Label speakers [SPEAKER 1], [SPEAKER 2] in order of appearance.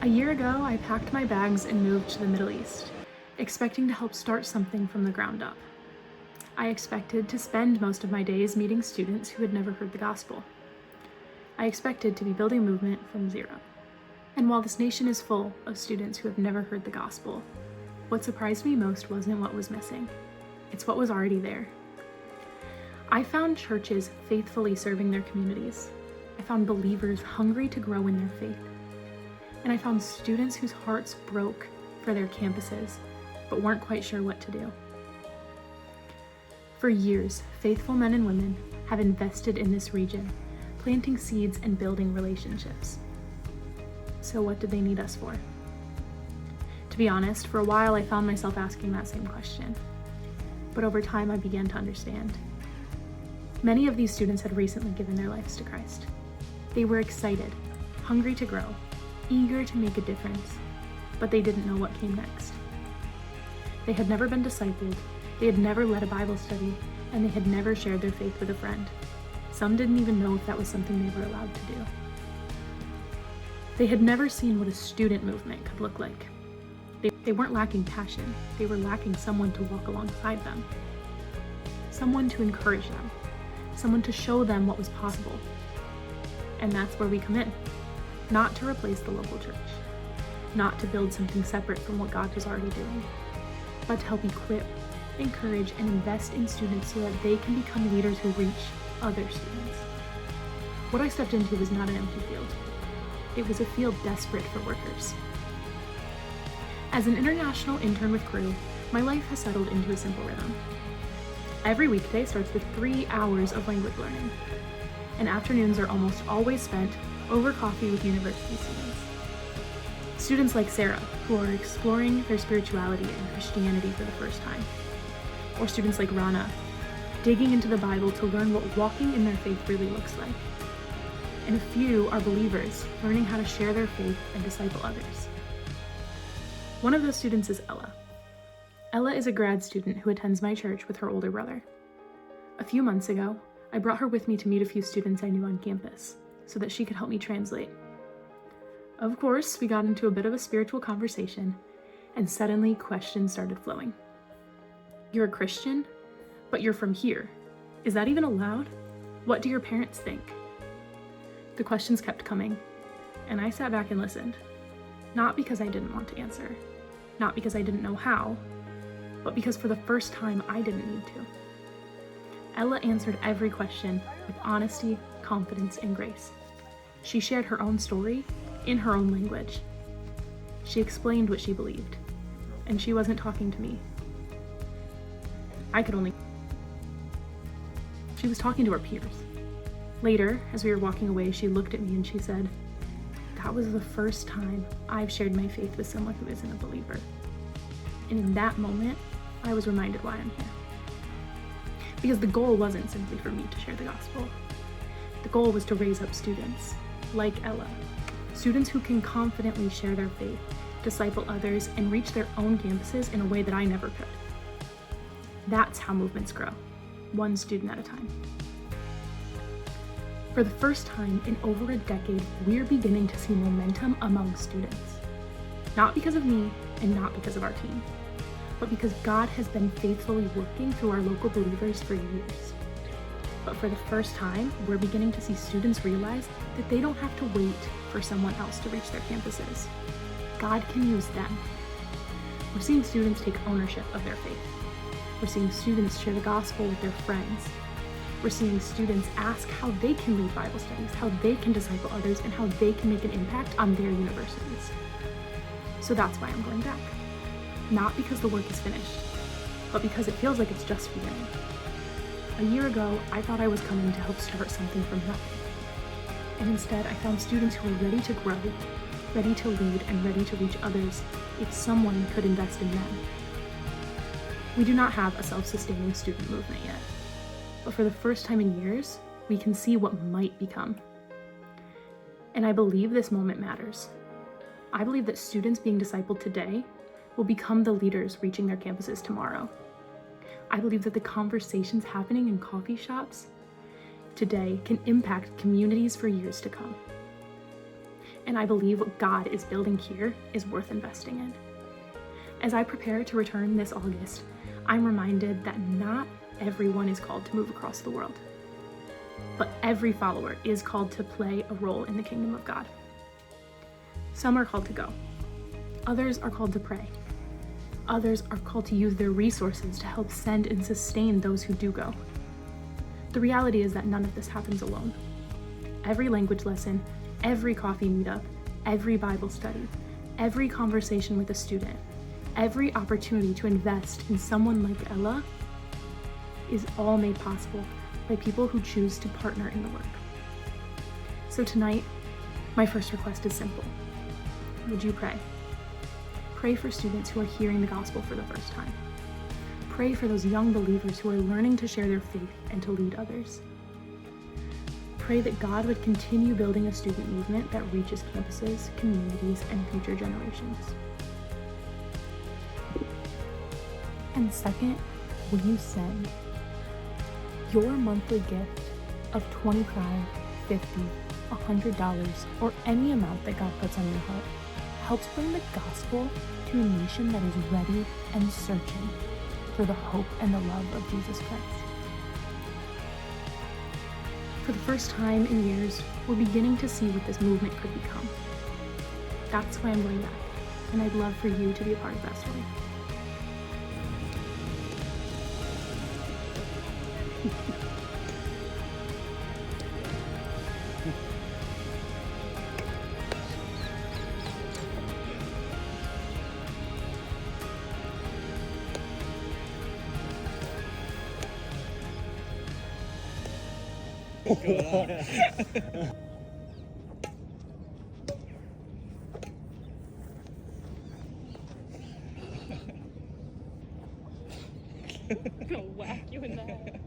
[SPEAKER 1] A year ago, I packed my bags and moved to the Middle East, expecting to help start something from the ground up. I expected to spend most of my days meeting students who had never heard the gospel. I expected to be building a movement from zero. And while this nation is full of students who have never heard the gospel, what surprised me most wasn't what was missing. It's what was already there. I found churches faithfully serving their communities. I found believers hungry to grow in their faith. And I found students whose hearts broke for their campuses, but weren't quite sure what to do. For years, faithful men and women have invested in this region, planting seeds and building relationships. So what do they need us for? To be honest, for a while I found myself asking that same question. But over time I began to understand. Many of these students had recently given their lives to Christ. They were excited, hungry to grow, eager to make a difference, but they didn't know what came next. They had never been discipled, they had never led a Bible study, and they had never shared their faith with a friend. Some didn't even know if that was something they were allowed to do. They had never seen what a student movement could look like. They weren't lacking passion, they were lacking someone to walk alongside them. Someone to encourage them, someone to show them what was possible. And that's where we come in. Not to replace the local church, not to build something separate from what God was already doing, but to help equip, encourage, and invest in students so that they can become leaders who reach other students. What I stepped into was not an empty field. It was a field desperate for workers. As an international intern with Cru, my life has settled into a simple rhythm. Every weekday starts with 3 hours of language learning, and afternoons are almost always spent over coffee with university students. Students like Sarah, who are exploring their spirituality and Christianity for the first time. Or students like Rana, digging into the Bible to learn what walking in their faith really looks like. And a few are believers, learning how to share their faith and disciple others. One of those students is Ella. Ella is a grad student who attends my church with her older brother. A few months ago, I brought her with me to meet a few students I knew on campus, so that she could help me translate. Of course, we got into a bit of a spiritual conversation, and suddenly questions started flowing. You're a Christian, but you're from here. Is that even allowed? What do your parents think? The questions kept coming, and I sat back and listened. Not because I didn't want to answer, not because I didn't know how, but because for the first time I didn't need to. Ella answered every question with honesty, confidence, and grace. She shared her own story in her own language. She explained what she believed, and she wasn't talking to me. She was talking to her peers. Later, as we were walking away, she looked at me and she said, "That was the first time I've shared my faith with someone who isn't a believer." And in that moment, I was reminded why I'm here. Because the goal wasn't simply for me to share the gospel. The goal was to raise up students, like Ella, students who can confidently share their faith, disciple others, and reach their own campuses in a way that I never could. That's how movements grow, one student at a time. For the first time in over a decade, we're beginning to see momentum among students. Not because of me and not because of our team, but because God has been faithfully working through our local believers for years. But for the first time, we're beginning to see students realize that they don't have to wait for someone else to reach their campuses. God can use them. We're seeing students take ownership of their faith. We're seeing students share the gospel with their friends. We're seeing students ask how they can lead Bible studies, how they can disciple others, and how they can make an impact on their universities. So that's why I'm going back. Not because the work is finished, but because it feels like it's just beginning. A year ago, I thought I was coming to help start something from nothing. And instead, I found students who were ready to grow, ready to lead, and ready to reach others if someone could invest in them. We do not have a self-sustaining student movement yet, but for the first time in years, we can see what might become. And I believe this moment matters. I believe that students being discipled today will become the leaders reaching their campuses tomorrow. I believe that the conversations happening in coffee shops today can impact communities for years to come. and I believe what God is building here is worth investing in. As I prepare to return this August, I'm reminded that not everyone is called to move across the world, but every follower is called to play a role in the kingdom of God. Some are called to go. Others are called to pray. Others are called to use their resources to help send and sustain those who do go. The reality is that none of this happens alone. Every language lesson, every coffee meetup, every Bible study, every conversation with a student, every opportunity to invest in someone like Ella is all made possible by people who choose to partner in the work. So tonight, my first request is simple. Would you pray? Pray for students who are hearing the gospel for the first time. Pray for those young believers who are learning to share their faith and to lead others. Pray that God would continue building a student movement that reaches campuses, communities, and future generations. And second, when you send, your monthly gift of $25, $50, $100, or any amount that God puts on your heart helps bring the gospel to a nation that is ready and searching for the hope and the love of Jesus Christ. For the first time in years, we're beginning to see what this movement could become. That's why I'm going back, and I'd love for you to be a part of that story.
[SPEAKER 2] I'm gonna whack you in the head.